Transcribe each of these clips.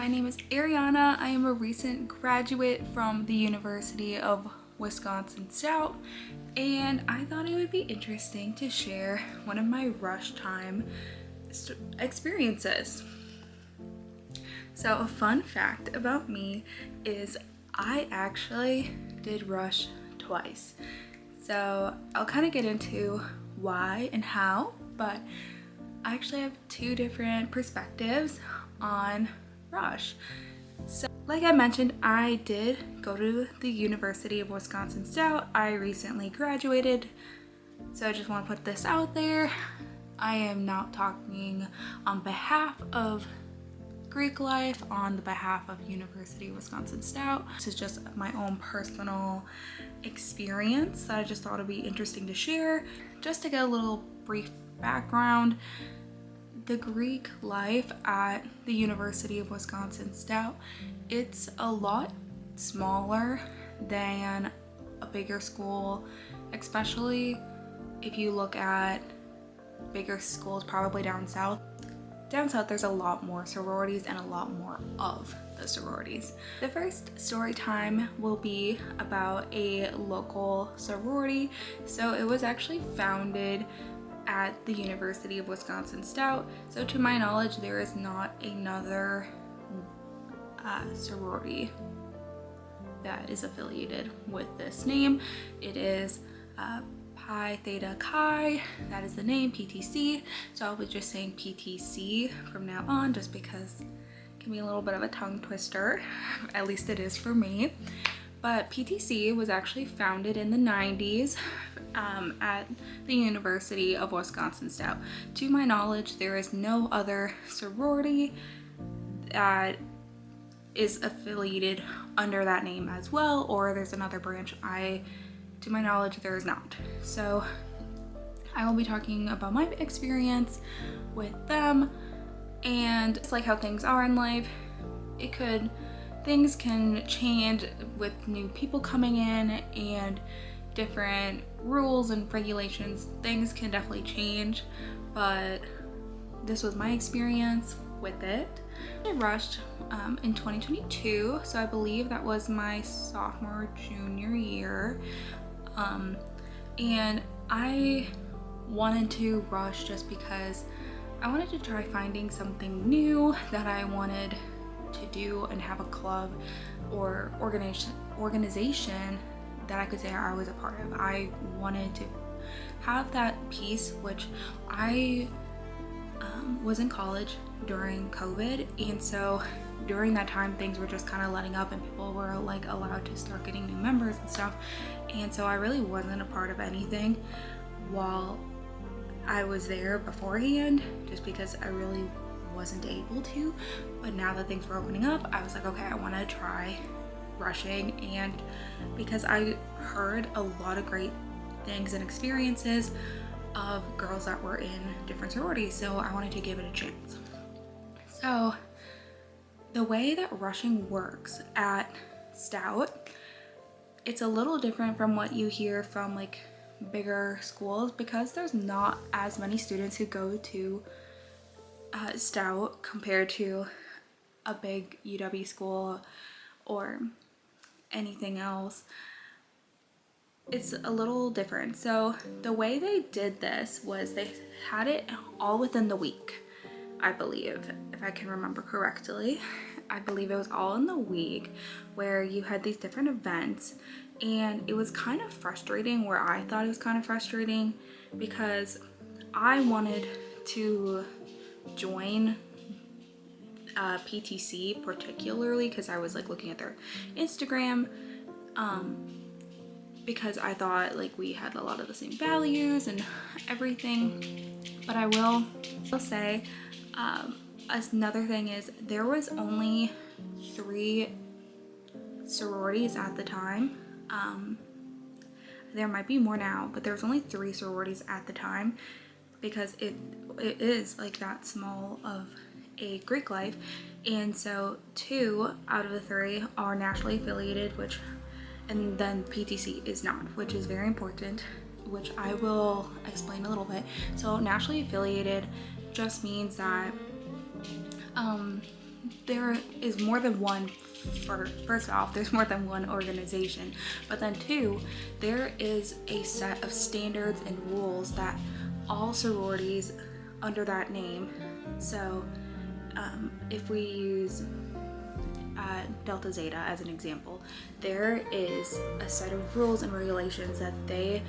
My name is Ariana. I am a recent graduate from the University of Wisconsin Stout, and I thought it would be interesting to share one of my rush time experiences. So a fun fact about me is I actually did rush twice. So I'll kind of get into why and how, but I actually have two different perspectives on rush. So like I mentioned, I did go to the University of Wisconsin Stout. I recently graduated, so I just want to put this out there. I am not talking on behalf of Greek life, on the behalf of University of Wisconsin Stout. This is just my own personal experience that I just thought would be interesting to share. Just to get a little brief background, the Greek life at the University of Wisconsin Stout, it's a lot smaller than a bigger school, especially if you look at bigger schools probably down south. Down south there's a lot more sororities and a lot more of the sororities. The first story time will be about a local sorority. So it was actually founded at the University of Wisconsin Stout. So to my knowledge, there is not another sorority that is affiliated with this name. It is Pi Theta Chi, that is the name, PTC. So I'll be just saying PTC from now on, just because it can be a little bit of a tongue twister. At least it is for me. But PTC was actually founded in the 90s at the University of Wisconsin Stout. To my knowledge, there is no other sorority that is affiliated under that name as well, or there's another branch. To my knowledge, there is not. So I will be talking about my experience with them, and it's like how things are in life. Things can change with new people coming in and different rules and regulations. Things can definitely change, but this was my experience with it. I rushed in 2022, so I believe that was my sophomore junior year, and I wanted to rush just because I wanted to try finding something new that I wanted to do and have a club or organization that I could say I was a part of. I wanted to have that piece, which I was in college during COVID, and so during that time things were just kind of letting up and people were like allowed to start getting new members and stuff, and so I really wasn't a part of anything while I was there beforehand, just because I really wasn't able to. But now that things were opening up, I was like, okay, I want to try rushing, and because I heard a lot of great things and experiences of girls that were in different sororities, so I wanted to give it a chance. So the way that rushing works at Stout, it's a little different from what you hear from like bigger schools, because there's not as many students who go to Stout compared to a big UW school or anything else. It's a little different. So the way they did this was they had it all within the week, I believe, if I can remember correctly. I believe it was all in the week where you had these different events, and it was kind of frustrating, where I thought it was kind of frustrating, because I wanted to join PTC particularly because I was like looking at their Instagram, because I thought like we had a lot of the same values and everything. But I will say another thing is there was only 3 sororities at the time. There might be more now, but there was only 3 sororities at the time, because it is like that small of a Greek life. And so 2 out of the 3 are nationally affiliated, and then PTC is not, which is very important, which I will explain a little bit. So nationally affiliated just means that there is more than one. First off, there's more than one organization, but then two, there is a set of standards and rules that all sororities under that name. So if we use Delta Zeta as an example, there is a set of rules and regulations that they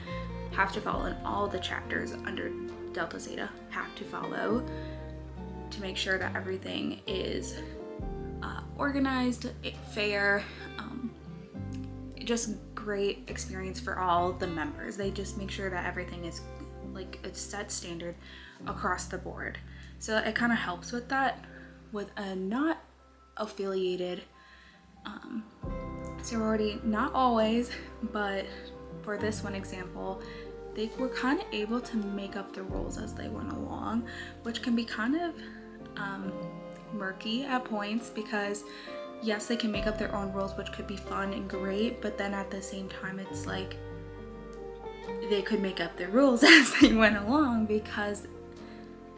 have to follow, and all the chapters under Delta Zeta have to follow to make sure that everything is organized, fair, just great experience for all the members. They just make sure that everything is like a set standard across the board. So it kind of helps with that. With a not affiliated sorority, not always, but for this one example, they were kind of able to make up the rules as they went along, which can be kind of murky at points, because yes, they can make up their own rules, which could be fun and great, but then at the same time it's like they could make up the rules as they went along, because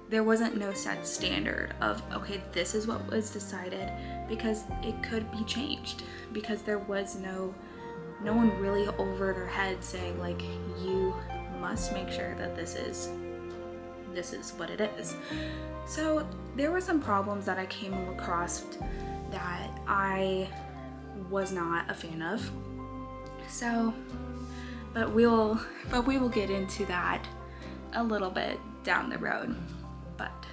there wasn't no set standard of, okay, this is what was decided, because it could be changed, because there was no one really over their head saying like, you must make sure that this is what it is. So there were some problems that I came across that I was not a fan of. So, but we will get into that a little bit down the road. But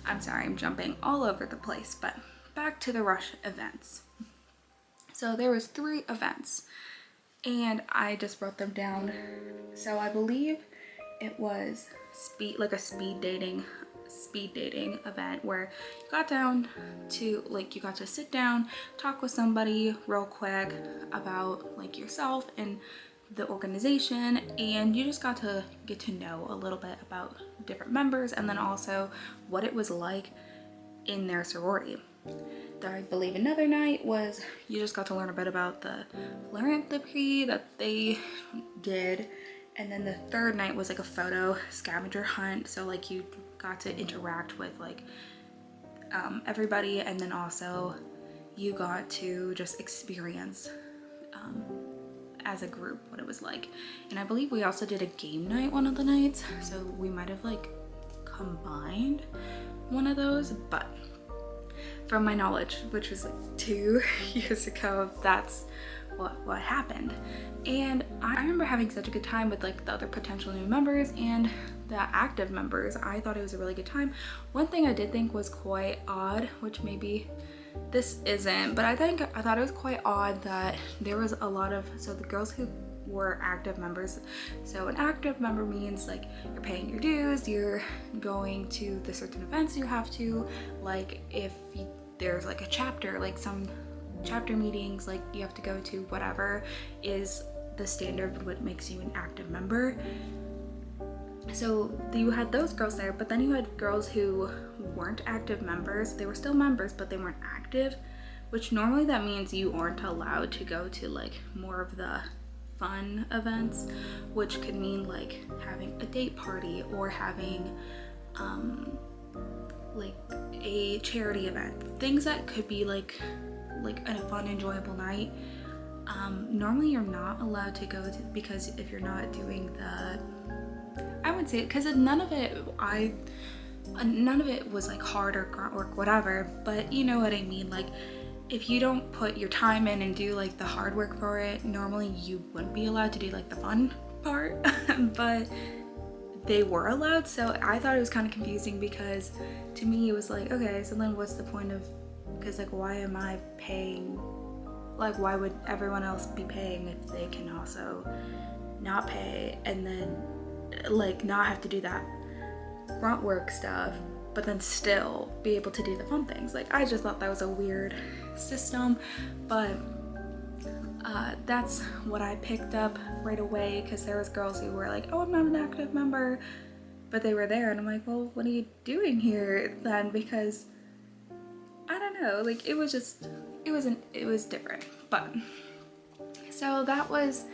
I'm sorry, I'm jumping all over the place, but back to the Rush events. So there was 3 events, and I just wrote them down. So I believe it was a speed dating event where you got down to like, you got to sit down, talk with somebody real quick about like yourself and the organization, and you just got to get to know a little bit about different members, and then also what it was like in their sorority. I believe another night was you just got to learn a bit about the philanthropy that they did, and then the third night was like a photo scavenger hunt, so like you got to interact with like everybody, and then also you got to just experience as a group what it was like. And I believe we also did a game night one of the nights, so we might have like combined one of those, but from my knowledge, which was like 2 years ago, that's what happened. And I remember having such a good time with like the other potential new members and the active members. I thought it was a really good time. One thing I did think was quite odd, which maybe this isn't, but I thought it was quite odd that there was a lot of, so the girls who were active members, so an active member means like you're paying your dues, you're going to the certain events you have to, like if there's like a chapter, like some chapter meetings, like you have to go to, whatever is the standard of what makes you an active member. So you had those girls there, but then you had girls who weren't active members. They were still members, but they weren't active, which normally that means you aren't allowed to go to like more of the fun events, which could mean like having a date party or having like a charity event, things that could be like a fun, enjoyable night. Normally you're not allowed to go to, because if you're not doing the, I would say, because none of it was like hard or grunt work, whatever, but you know what I mean, like if you don't put your time in and do like the hard work for it, normally you wouldn't be allowed to do like the fun part, but they were allowed. So I thought it was kind of confusing, because to me it was like, okay, so then what's the point of, because like why am I paying, like why would everyone else be paying if they can also not pay and then like not have to do that grunt work stuff, but then still be able to do the fun things. Like I just thought that was a weird system, but that's what I picked up right away, because there was girls who were like, oh, I'm not an active member, but they were there, and I'm like, well, what are you doing here then? Because I don't know, like it was different. But so that was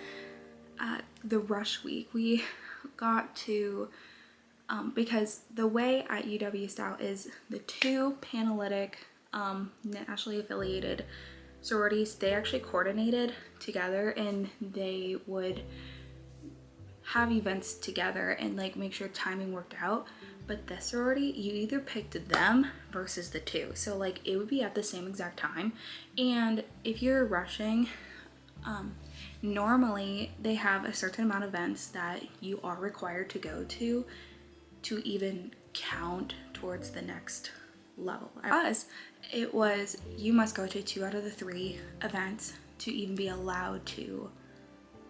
the rush week. We got to because the way at UW style is the 2 panelitic nationally affiliated sororities, they actually coordinated together and they would have events together and like make sure timing worked out. But this sorority, you either picked them versus the two, so like it would be at the same exact time. And if you're rushing, normally they have a certain amount of events that you are required to go to even count towards the next level. Us, it was you must go to 2 out of the 3 events to even be allowed to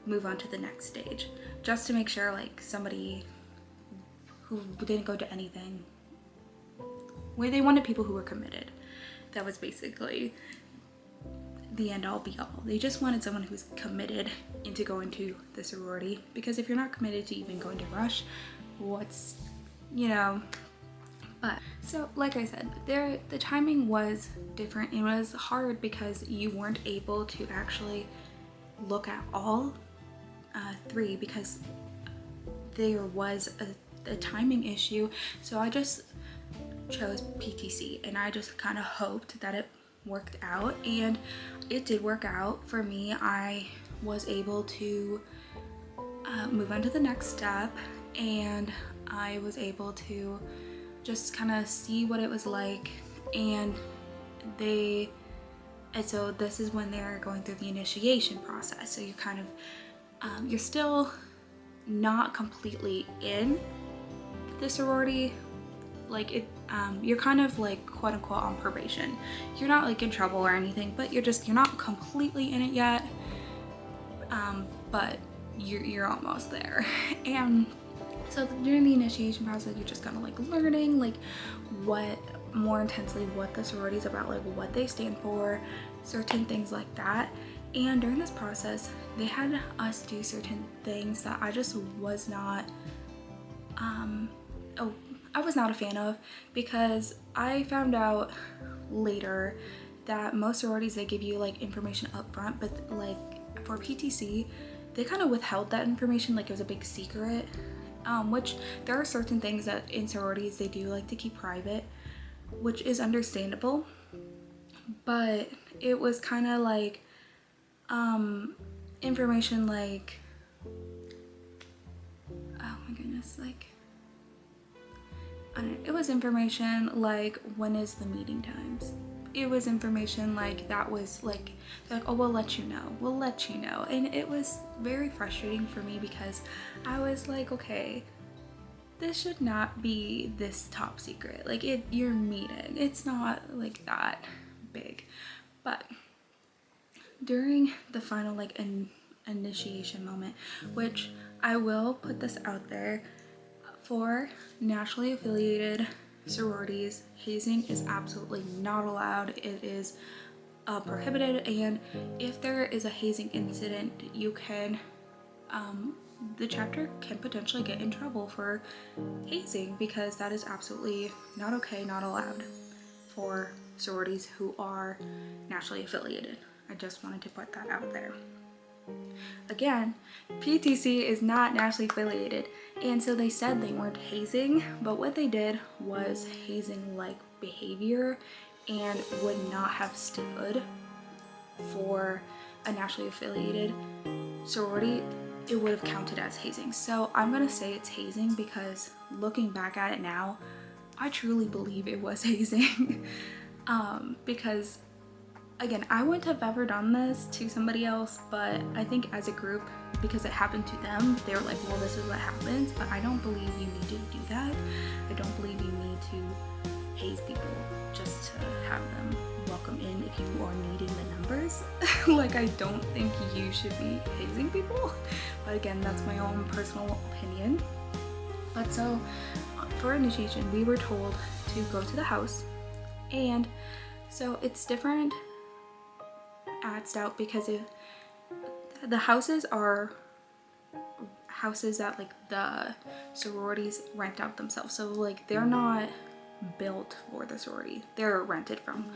move on to the next stage, just to make sure like somebody who didn't go to anything, where they wanted people who were committed. That was basically the end all be all. They just wanted someone who's committed into going to the sorority, because if you're not committed to even going to Rush, what's, you know. But so like I said, the timing was different. It was hard because you weren't able to actually look at all 3 because there was a timing issue. So I just chose PTC and I just kind of hoped that it worked out, and it did work out for me. I was able to move on to the next step, and I was able to just kind of see what it was like. And so this is when they're going through the initiation process. So you're kind of you're still not completely in the sorority, like it you're kind of like quote unquote on probation. You're not like in trouble or anything, but you're not completely in it yet, but you're almost there. And so during the initiation process, you're just kind of like learning like what more intensely what the sorority is about, like what they stand for, certain things like that. And during this process, they had us do certain things that I just was not I was not a fan of, because I found out later that most sororities, they give you like information up front, but like for PTC, they kind of withheld that information like it was a big secret, which there are certain things that in sororities they do like to keep private, which is understandable. But it was kind of like information like, oh my goodness, like I don't know, it was information like when is the meeting times. It was information like that was like oh we'll let you know. And it was very frustrating for me because I was like, okay, this should not be this top secret. Like you're meeting, it's not like that big. But during the final like initiation moment, which I will put this out there, for nationally affiliated sororities, hazing is absolutely not allowed. It is prohibited, and if there is a hazing incident, you can the chapter can potentially get in trouble for hazing, because that is absolutely not okay, not allowed for sororities who are nationally affiliated. I just wanted to put that out there. Again, PTC is not nationally affiliated, and so they said they weren't hazing, but what they did was hazing like behavior and would not have stood for a nationally affiliated sorority. It would have counted as hazing. So I'm gonna say it's hazing because looking back at it now, I truly believe it was hazing. Because again, I wouldn't have ever done this to somebody else, but I think as a group, because it happened to them, they were like, well, this is what happens. But I don't believe you need to do that. I don't believe you need to haze people just to have them welcome in if you are needing the numbers. Like, I don't think you should be hazing people. But again, that's my own personal opinion. But so for initiation, we were told to go to the house, and so it's different at Stout because the houses are houses that like the sororities rent out themselves. So like they're not built for the sorority. They're rented from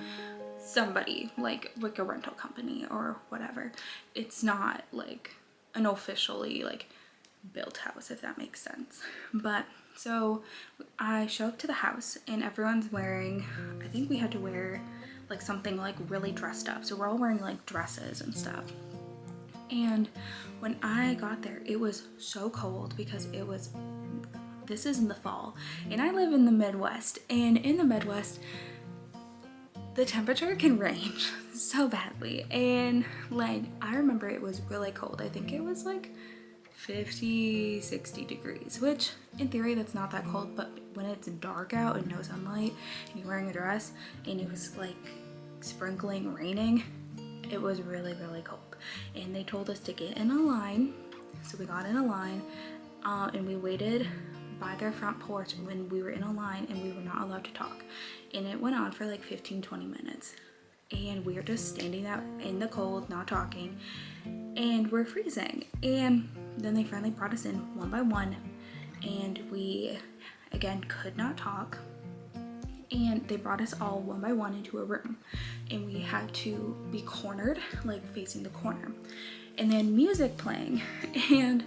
somebody like a rental company or whatever. It's not like an officially like built house, if that makes sense. But so I show up to the house and everyone's wearing, I think we had to wear like something like really dressed up. So we're all wearing like dresses and stuff. And when I got there, it was so cold because this is in the fall, and I live in the Midwest, and in the Midwest, the temperature can range so badly. And like, I remember it was really cold. I think it was like 50, 60 degrees, which in theory that's not that cold, but when it's dark out and no sunlight and you're wearing a dress and it was like sprinkling raining, it was really, really cold. And they told us to get in a line. So we got in a line and we waited by their front porch when we were in a line, and we were not allowed to talk. And it went on for like 15-20 minutes. And we were just standing out in the cold, not talking, and we're freezing. And then they finally brought us in one by one, and we again could not talk. And they brought us all one by one into a room, and we had to be cornered, like facing the corner, and then music playing. And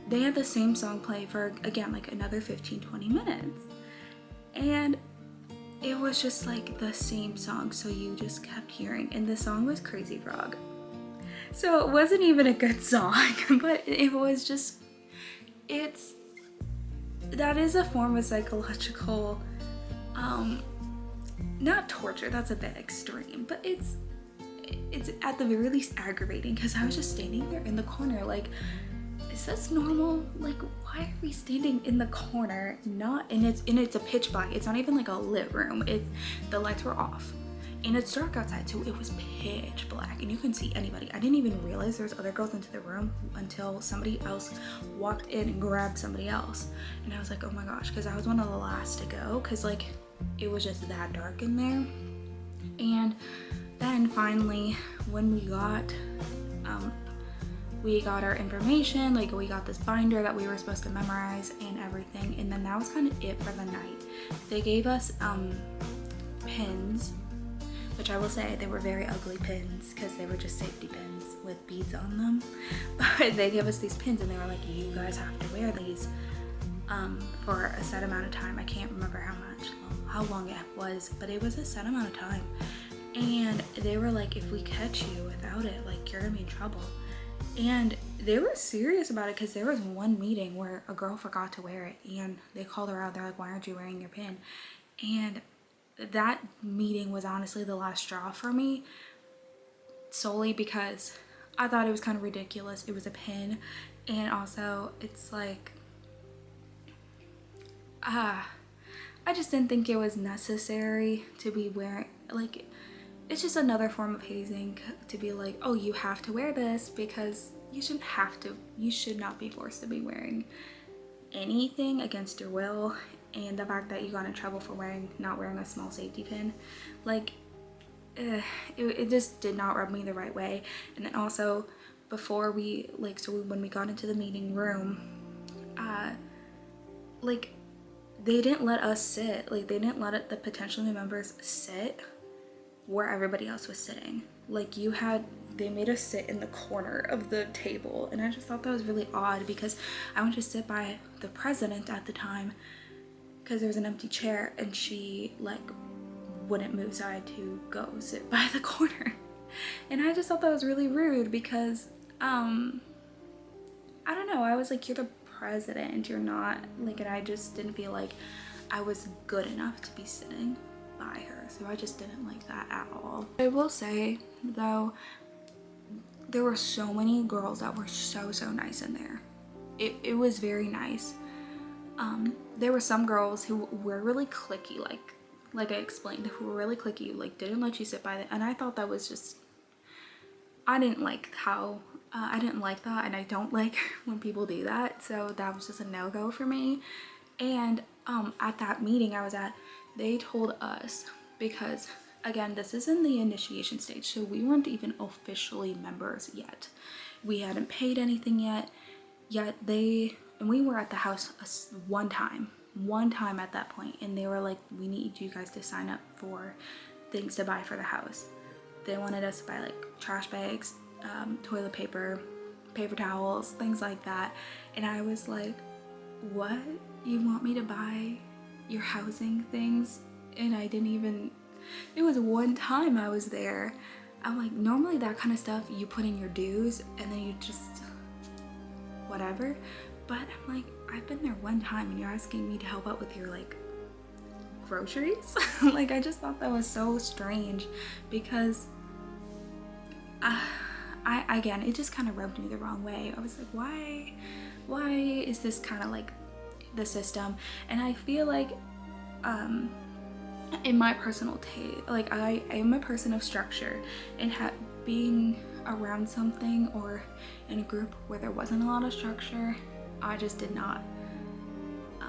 they had the same song play for, again, like another 15-20 minutes. And it was just like the same song, so you just kept hearing. And the song was Crazy Frog. So it wasn't even a good song, but it was just, that is a form of psychological, not torture, that's a bit extreme, but it's at the very least aggravating, because I was just standing there in the corner like, is this normal? Like, why are we standing in the corner? And it's a pitch black. It's not even like a lit room. The lights were off, and it's dark outside, so it was pitch black, and you couldn't see anybody. I didn't even realize there was other girls into the room until somebody else walked in and grabbed somebody else, and I was like, oh my gosh, because I was one of the last to go, because like it was just that dark in there. And then finally, when we got our information, like we got this binder that we were supposed to memorize and everything, and then that was kind of it for the night. They gave us pins, which I will say they were very ugly pins because they were just safety pins with beads on them. But they gave us these pins, and they were like, you guys have to wear these for a set amount of time. I can't remember how long it was, but it was a set amount of time. And they were like, if we catch you without it, like, you're gonna be in trouble. And they were serious about it, because there was one meeting where a girl forgot to wear it, and they called her out. They're like, why aren't you wearing your pin? And that meeting was honestly the last straw for me, solely because I thought it was kind of ridiculous. It was a pin, and also it's like, I just didn't think it was necessary to be wearing, like, it's just another form of hazing to be like, oh, you have to wear this, because you shouldn't have to. You should not be forced to be wearing anything against your will. And the fact that you got in trouble for not wearing a small safety pin, like, it just did not rub me the right way. And then also, before when we got into the meeting room, like, they didn't let us sit. Like, they didn't let the potential new members sit where everybody else was sitting. Like, they made us sit in the corner of the table, and I just thought that was really odd, because I went to sit by the president at the time because there was an empty chair, and she like wouldn't move, so I had to go sit by the corner. And I just thought that was really rude, because I don't know, I was like, you're the president, you're not, like, and I just didn't feel like I was good enough to be sitting by her, so I just didn't like that at all. I will say though, there were so many girls that were so nice in there. It was very nice. There were some girls who were really cliquey, like I explained, who were really cliquey, like didn't let you sit by them, and I thought that was just, I didn't like that, and I don't like when people do that, so that was just a no-go for me. And at that meeting I was at, they told us, because again, this is in the initiation stage, so we weren't even officially members yet. We hadn't paid anything yet and we were at the house one time at that point, and they were like, we need you guys to sign up for things to buy for the house. They wanted us to buy like trash bags, toilet paper, paper towels, things like that. And I was like, what? You want me to buy your housing things? And I didn't even, it was one time I was there. I'm like, normally that kind of stuff you put in your dues and then you just whatever, but I'm like, I've been there one time and you're asking me to help out with your like groceries. Like, I just thought that was so strange because again, it just kind of rubbed me the wrong way. I was like, why is this kind of like the system? And I feel like in my personal taste, like I am a person of structure, and being around something or in a group where there wasn't a lot of structure, I just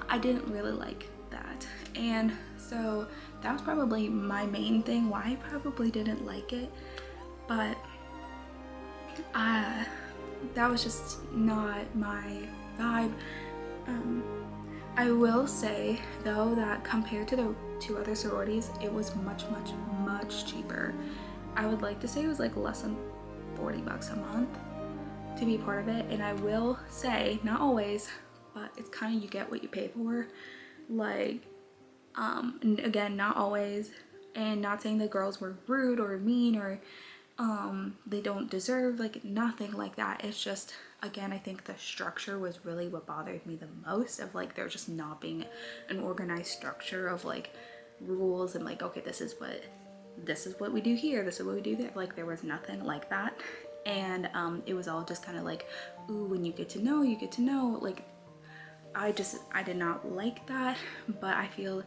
I didn't really like that. And so that was probably my main thing why I probably didn't like it. But that was just not my vibe. I will say though that compared to the two other sororities, it was much cheaper. I would like to say it was like less than 40 bucks a month to be part of it. And I will say, not always, but it's kind of you get what you pay for. Like, and again, not always, and not saying the girls were rude or mean or they don't deserve, like nothing like that. It's just, again, I think the structure was really what bothered me the most, of like there just not being an organized structure of like rules and like, okay, this is what we do here, this is what we do there. Like there was nothing like that. And it was all just kind of like, ooh, when you get to know, you get to know. Like I did not like that. But I feel,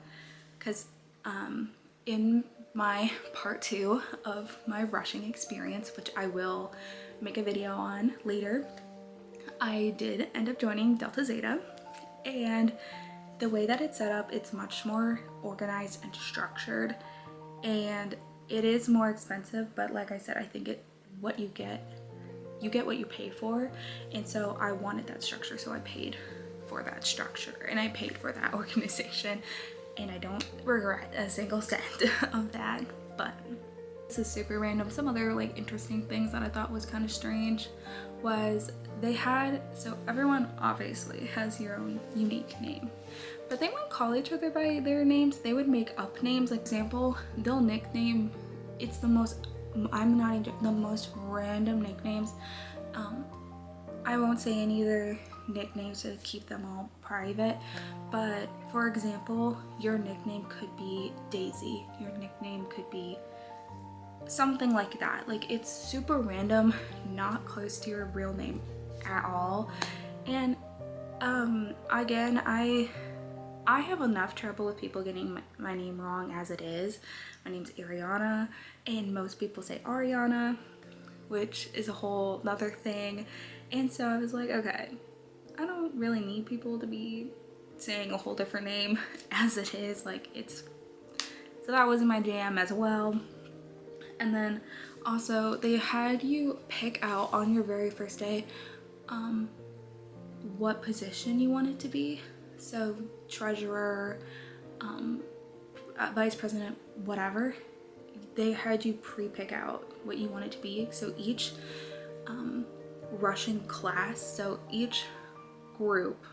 because in my part 2 of my rushing experience, which I will make a video on later, I did end up joining Delta Zeta, and the way that it's set up, it's much more organized and structured, and it is more expensive, but like I said, I think what you get what you pay for. And so I wanted that structure, so I paid for that structure and I paid for that organization, and I don't regret a single cent of that. But this is super random. Some other like interesting things that I thought was kind of strange was they had, so everyone obviously has your own unique name, but they wouldn't call each other by their names. They would make up names. Like example, they'll nickname, it's the most, I'm not even, the most random nicknames. I won't say any of their nicknames to keep them all private, but for example, your nickname could be Daisy, your nickname could be something like that. Like it's super random, not close to your real name at all. And again, I have enough trouble with people getting my name wrong as it is. My name's Ariana, and most people say Ariana, which is a whole nother thing. And so I was like, okay, I don't really need people to be saying a whole different name as it is. Like it's, so that was my jam as well. And then also they had you pick out on your very first day what position you wanted to be. So treasurer, vice president, whatever. They had you pre-pick out what you wanted to be. So each Russian class, so each group,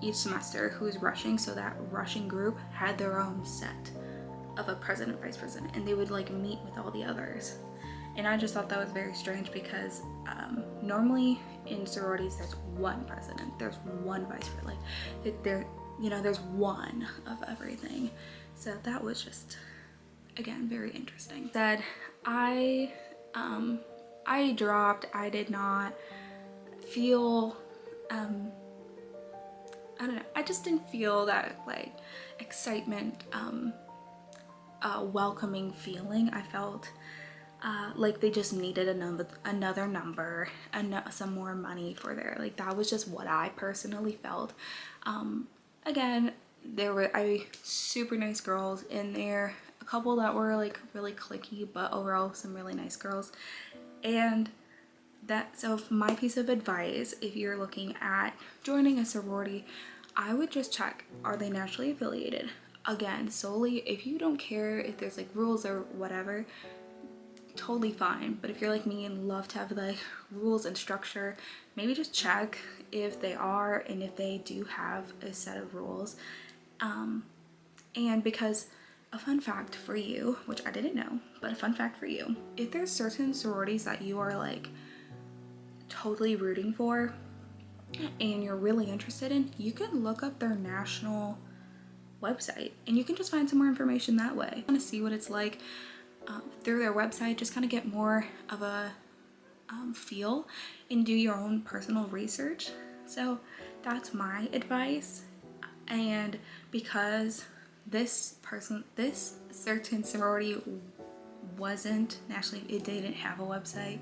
each semester who's rushing, so that Russian group had their own set of a president, vice president, and they would like meet with all the others. And I just thought that was very strange because normally in sororities there's one president, there's one vice president, like there's one of everything. So that was just, again, very interesting. That I dropped, I did not feel, I don't know, I just didn't feel that like excitement, welcoming feeling. I felt like they just needed another number and some more money for their, like that was just what I personally felt. Again, there were super nice girls in there, a couple that were like really cliquey, but overall some really nice girls. And so my piece of advice, if you're looking at joining a sorority, I would just check, are they naturally affiliated? Again, solely if you don't care if there's like rules or whatever, totally fine. But if you're like me and love to have like rules and structure, maybe just check if they are and if they do have a set of rules. And because a fun fact for you, which I didn't know, but a fun fact for you. If there's certain sororities that you are like totally rooting for and you're really interested in, you can look up their national website and you can just find some more information that way. I want to see what it's like through their website, just kind of get more of a feel and do your own personal research. So that's my advice. And because this certain sorority wasn't nationally, it didn't have a website,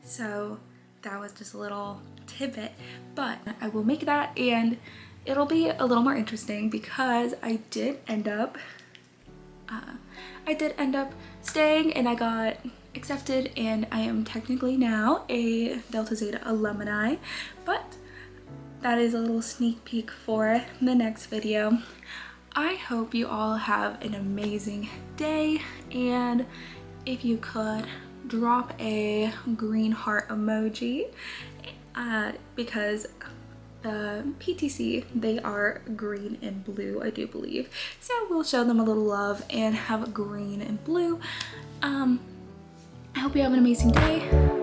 so that was just a little tidbit, but I will make that and it'll be a little more interesting because I did end up staying and I got accepted and I am technically now a Delta Zeta alumni, but that is a little sneak peek for the next video. I hope you all have an amazing day, and if you could drop a green heart emoji because the PTC, they are green and blue, I do believe. So we'll show them a little love and have green and blue. I hope you have an amazing day.